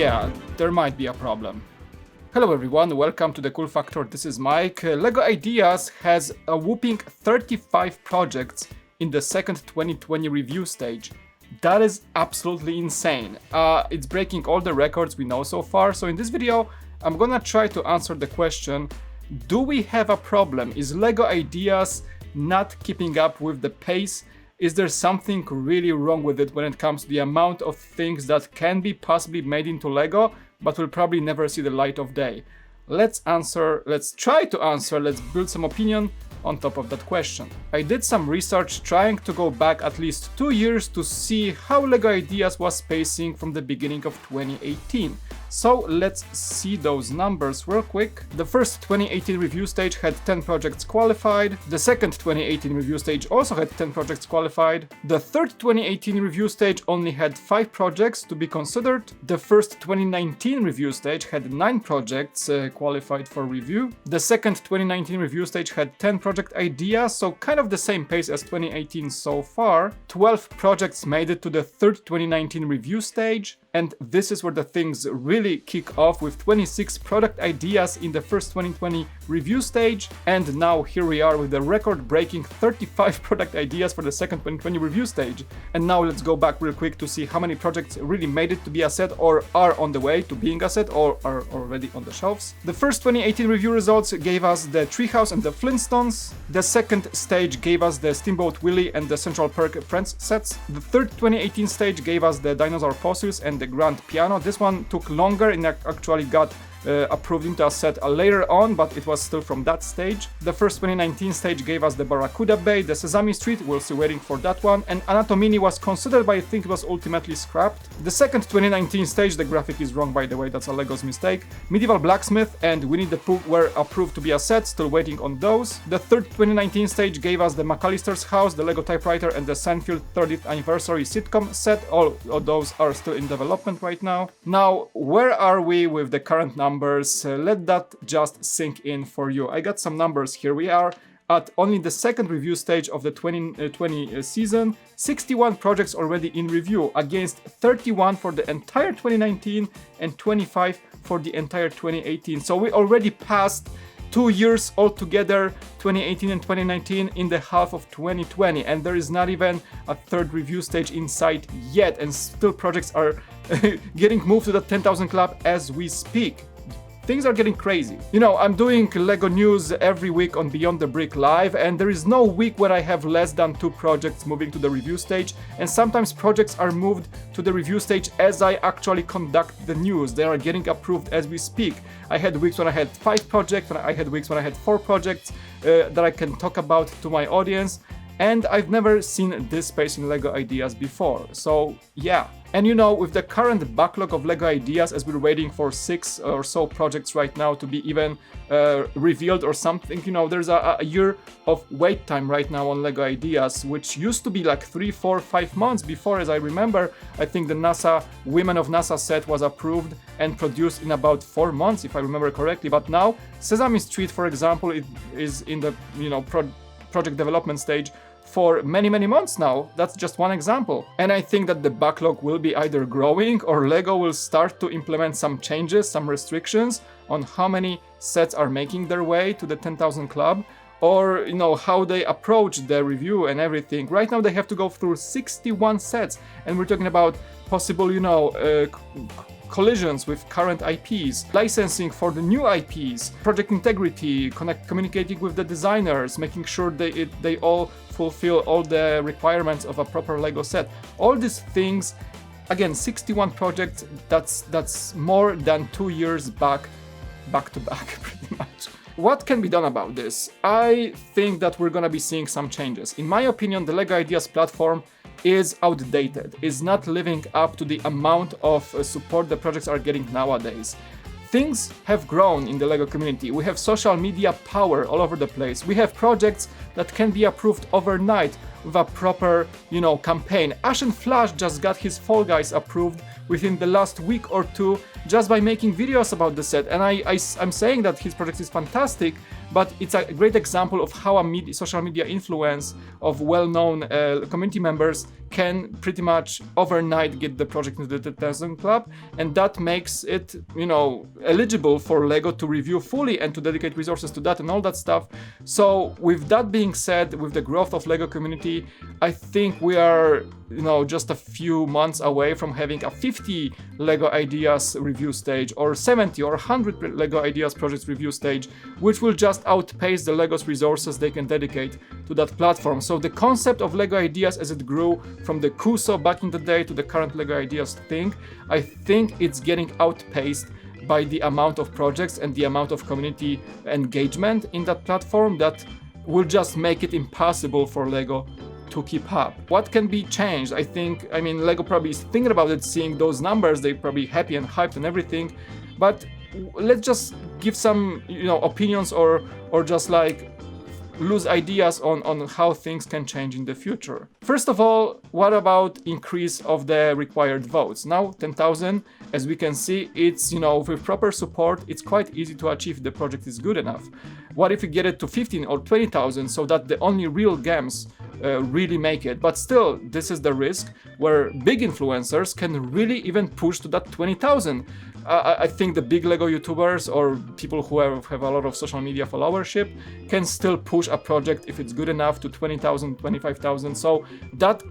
yeah, there might be a problem. Hello everyone, welcome to the Cool Factor, this is Mike. LEGO Ideas has a whopping 35 projects in the second 2020 review stage. That is absolutely insane. It's breaking all the records we know so far, so in this video I'm gonna try to answer the question, do we have a problem? Is LEGO Ideas not keeping up with the pace? Is there something really wrong with it when it comes to the amount of things that can be possibly made into LEGO, but will probably never see the light of day? Let's try to answer, let's build some opinion on top of that question. I did some research trying to go back at least 2 years to see how LEGO Ideas was pacing from the beginning of 2018. So let's see those numbers real quick. The first 2018 review stage had 10 projects qualified. The second 2018 review stage also had 10 projects qualified. The third 2018 review stage only had 5 projects to be considered. The first 2019 review stage had 9 projects qualified for review. The second 2019 review stage had 10 project ideas, so kind of the same pace as 2018 so far. 12 projects made it to the third 2019 review stage. And this is where the things really kick off with 26 product ideas in the first 2020 review stage. And now here we are with the record-breaking 35 product ideas for the second 2020 review stage. And now let's go back real quick to see how many projects really made it to be a set or are on the way to being a set or are already on the shelves. The first 2018 review results gave us the Treehouse and the Flintstones. The second stage gave us the Steamboat Willie and the Central Perk Friends sets. The third 2018 stage gave us the Dinosaur Fossils and the Grand Piano. This one took longer and actually got approved into a set later on, but it was still from that stage. The first 2019 stage gave us the Barracuda Bay, the Sesame Street, we're still waiting for that one, and Anatomini was considered, but I think it was ultimately scrapped. The second 2019 stage, the graphic is wrong by the way, that's a LEGO's mistake. Medieval Blacksmith and Winnie the Pooh were approved to be a set, still waiting on those. The third 2019 stage gave us the McAllister's House, the LEGO Typewriter, and the Seinfeld 30th Anniversary Sitcom set. All of those are still in development right now. Now, where are we with the current numbers? Let that just sink in for you. I got some numbers here. We are at only the second review stage of the 2020 season. 61 projects already in review against 31 for the entire 2019 and 25 for the entire 2018. So we already passed 2 years altogether, 2018 and 2019, in the half of 2020, and there is not even a third review stage in sight yet, and still projects are getting moved to the 10,000 club as we speak. Things are getting crazy. You know, I'm doing LEGO news every week on Beyond the Brick Live, and there is no week where I have less than 2 projects moving to the review stage, and sometimes projects are moved to the review stage as I actually conduct the news. They are getting approved as we speak. I had weeks when I had 5 projects, and I had weeks when I had 4 projects that I can talk about to my audience, and I've never seen this space in LEGO Ideas before. So yeah. And you know, with the current backlog of LEGO Ideas, as we're waiting for 6 or so projects right now to be even revealed or something, you know, there's a year of wait time right now on LEGO Ideas, which used to be like 3, 4, 5 months before. As I remember, I think the NASA Women of NASA set was approved and produced in about 4 months, if I remember correctly. But now, Sesame Street, for example, it is in the, you know, project development stage for many months now. That's just one example. And I think that the backlog will be either growing or LEGO will start to implement some changes, some restrictions on how many sets are making their way to the 10,000 club, or, you know, how they approach the review and everything. Right now they have to go through 61 sets, and we're talking about possible, you know, collisions with current IPs, licensing for the new IPs, project integrity, communicating with the designers, making sure they all fulfill all the requirements of a proper LEGO set. All these things, again, 61 projects, that's more than 2 years back to back, pretty much. What can be done about this? I think that we're gonna be seeing some changes. In my opinion, the LEGO Ideas platform is outdated, is not living up to the amount of support the projects are getting nowadays. Things have grown in the LEGO community. We have social media power all over the place. We have projects that can be approved overnight with a proper, you know, campaign. Ash and Flash just got his Fall Guys approved within the last week or two just by making videos about the set. And I'm saying that his project is fantastic, but it's a great example of how a social media influence of well-known community members can pretty much overnight get the project into the 10,000 club, and that makes it, you know, eligible for LEGO to review fully and to dedicate resources to that and all that stuff. So with that being said, with the growth of LEGO community, I think we are, you know, just a few months away from having a 50 LEGO Ideas review stage or 70 or 100 LEGO Ideas projects review stage, which will just outpace the LEGO's resources they can dedicate to that platform. So the concept of LEGO Ideas as it grew from the Kuso back in the day to the current LEGO Ideas thing, I think it's getting outpaced by the amount of projects and the amount of community engagement in that platform that will just make it impossible for LEGO to keep up. What can be changed? I mean, LEGO probably is thinking about it, seeing those numbers, they're probably happy and hyped and everything, but let's just give some, you know, opinions or just like loose ideas on how things can change in the future. First of all, what about increase of the required votes? Now 10,000, as we can see, it's, you know, with proper support, it's quite easy to achieve if the project is good enough. What if we get it to 15 or 20,000 so that the only real games really make it? But still, this is the risk where big influencers can really even push to that 20,000. I think the big LEGO YouTubers or people who have a lot of social media followership can still push a project if it's good enough to 20,000, 25,000. So that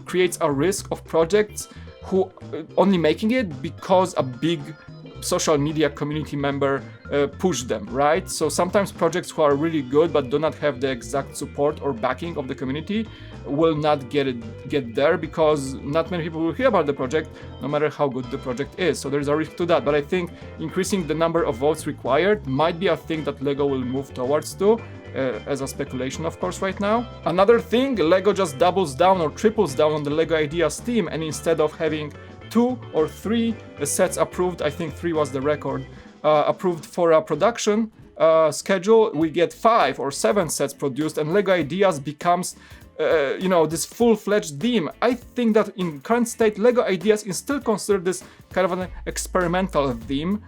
creates a risk of projects who only making it because a big social media community member pushed them, right? So sometimes projects who are really good but do not have the exact support or backing of the community will not get there because not many people will hear about the project no matter how good the project is. So there's a risk to that, but I think increasing the number of votes required might be a thing that LEGO will move towards to, as a speculation of course right now. Another thing, LEGO just doubles down or triples down on the LEGO Ideas team, and instead of having 2 or 3 sets approved, I think 3 was the record, approved for a production schedule, we get 5 or 7 sets produced, and LEGO Ideas becomes you know, this full-fledged theme. I think that in current state, LEGO Ideas is still considered this kind of an experimental theme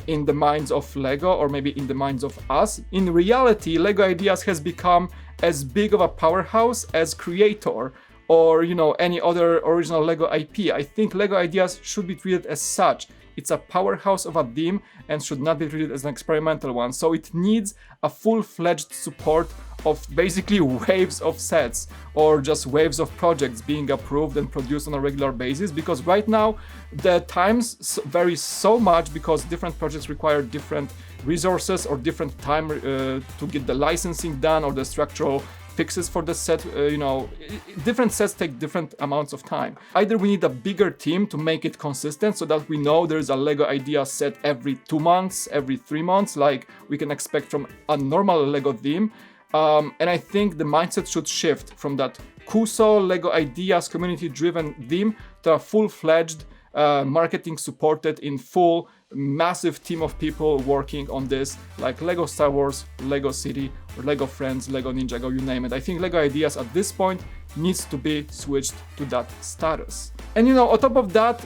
in the minds of LEGO, or maybe in the minds of us. In reality, LEGO Ideas has become as big of a powerhouse as Creator or, you know, any other original LEGO IP. I think LEGO Ideas should be treated as such. It's a powerhouse of a theme and should not be treated as an experimental one. So it needs a full-fledged support of basically waves of sets or just waves of projects being approved and produced on a regular basis, because right now the times vary so much because different projects require different resources or different time to get the licensing done or the structural fixes for the set. You know, different sets take different amounts of time. Either we need a bigger team to make it consistent so that we know there's a LEGO Idea set every 2 months, every 3 months, like we can expect from a normal LEGO theme. And I think the mindset should shift from that Kuso LEGO Ideas community-driven theme to a full-fledged marketing supported in full massive team of people working on this, like LEGO Star Wars, LEGO City, or LEGO Friends, LEGO Ninjago, you name it. I think LEGO Ideas at this point needs to be switched to that status. And you know, on top of that,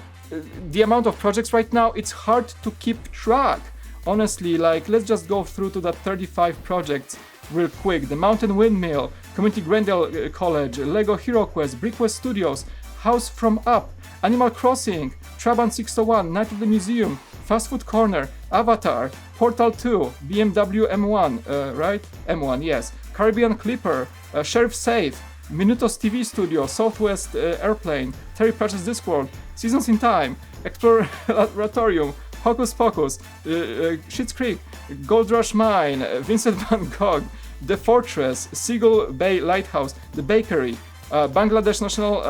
the amount of projects right now, it's hard to keep track. Honestly, like, let's just go through to that 35 projects real quick. The Mountain Windmill, Community Grendel College, LEGO Hero Quest, Brickwest Studios, House from Up, Animal Crossing, Trabant 601, Night of the Museum, Fast Food Corner, Avatar, Portal 2, BMW M1, right? M1, yes. Caribbean Clipper, Sheriff Safe, Minutos TV Studio, Southwest Airplane, Terry Pratchett's Discworld, Seasons in Time, Exploratorium, Hocus Pocus, Schitt's Creek, Gold Rush Mine, Vincent van Gogh, The Fortress, Seagull Bay Lighthouse, The Bakery, Bangladesh National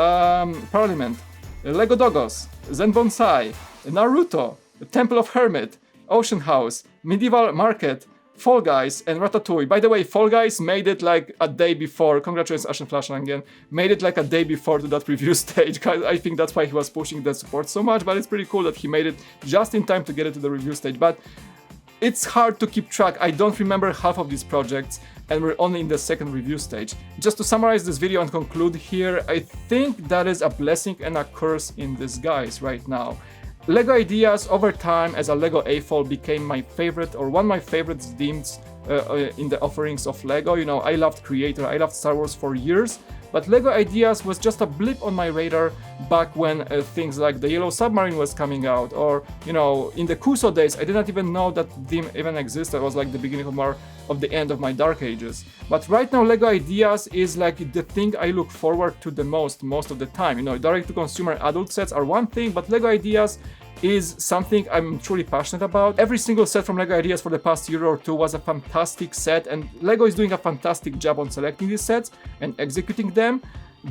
Parliament, Lego Dogos, Zen Bonsai, Naruto, Temple of Hermit, Ocean House, Medieval Market, Fall Guys, and Ratatouille. By the way, Fall Guys made it like a day before. Congratulations, Ashen Flash again. Made it like a day before to that review stage. I think that's why he was pushing the support so much, but it's pretty cool that he made it just in time to get it to the review stage. But it's hard to keep track. I don't remember half of these projects, and we're only in the second review stage. Just to summarize this video and conclude here, I think that is a blessing and a curse in disguise right now. LEGO Ideas over time as a LEGO AFOL became my favorite, or one of my favorite themes in the offerings of LEGO. You know, I loved Creator, I loved Star Wars for years, but LEGO Ideas was just a blip on my radar back when things like the Yellow Submarine was coming out, or, you know, in the Kuso days, I did not even know that theme even existed. It was like the beginning of the end of my Dark Ages. But right now, LEGO Ideas is like the thing I look forward to the most of the time. You know, direct-to-consumer adult sets are one thing, but LEGO Ideas is something I'm truly passionate about. Every single set from LEGO Ideas for the past year or two was a fantastic set, and LEGO is doing a fantastic job on selecting these sets and executing them.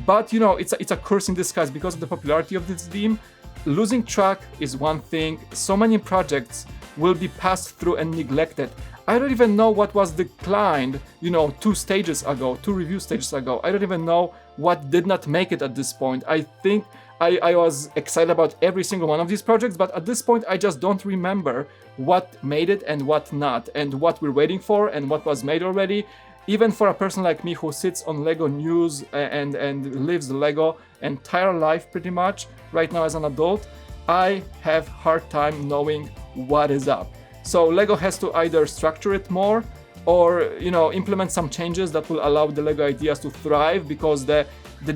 But, you know, it's a curse in disguise because of the popularity of this theme. Losing track is one thing. So many projects will be passed through and neglected. I don't even know what was declined, you know, 2 review stages ago. I don't even know what did not make it at this point. I think I was excited about every single one of these projects, but at this point I just don't remember what made it and what not, and what we're waiting for and what was made already. Even for a person like me who sits on LEGO news and lives LEGO entire life pretty much right now as an adult, I have hard time knowing what is up. So LEGO has to either structure it more, or, you know, implement some changes that will allow the LEGO Ideas to thrive, because the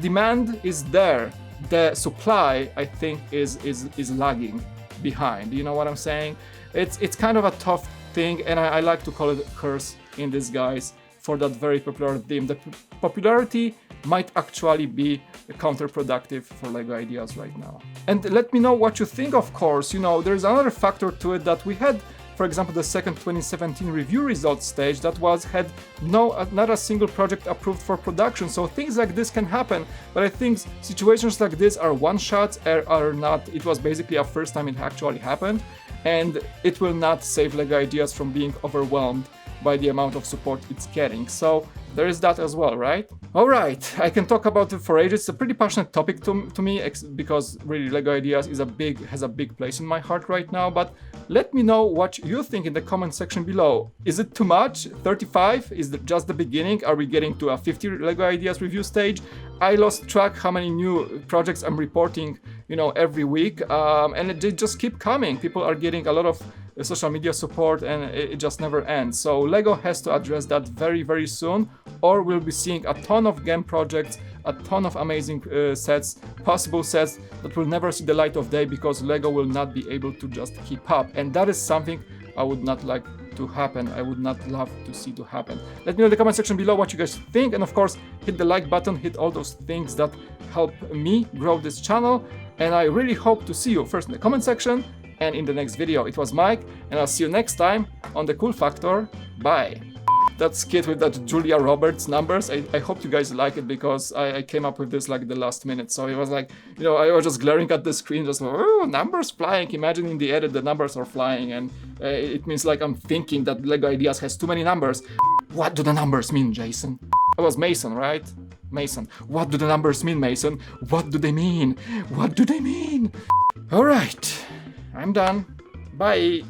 demand is there. The supply, I think, is lagging behind. You know what I'm saying? It's kind of a tough thing, and I like to call it a curse in disguise for that very popular theme. The popularity might actually be counterproductive for LEGO Ideas right now. And let me know what you think, of course. You know, there's another factor to it that we had. For example, the second 2017 review results stage that had not a single project approved for production. So things like this can happen, but I think situations like this are one-shots, are not. It was basically a first time it actually happened, and it will not save LEGO Ideas from being overwhelmed by the amount of support it's getting. So there is that as well, right? Alright, I can talk about it for ages. It's a pretty passionate topic to me, because really LEGO Ideas has a big place in my heart right now. But let me know what you think in the comment section below. Is it too much? 35? Is it just the beginning? Are we getting to a 50 LEGO Ideas review stage? I lost track how many new projects I'm reporting, you know, every week, and they just keep coming. People are getting a lot of social media support, and it just never ends. So LEGO has to address that very, very soon, or we'll be seeing a ton of game projects, a ton of amazing possible sets that will never see the light of day, because LEGO will not be able to just keep up. And that is something I would not like to happen. I would not love to see to happen. Let me know in the comment section below what you guys think, and of course hit the like button, hit all those things that help me grow this channel. And I really hope to see you first in the comment section and in the next video. It was Mike, and I'll see you next time on the Cool Factor. Bye. That skit with that Julia Roberts numbers, I hope you guys like it, because I came up with this like the last minute. So it was like, you know, I was just glaring at the screen, just, oh, numbers flying. Imagine in the edit the numbers are flying, and it means like I'm thinking that LEGO Ideas has too many numbers. What do the numbers mean, Jason? I was Mason, right? Mason. What do the numbers mean, Mason? What do they mean? What do they mean? Alright, I'm done. Bye.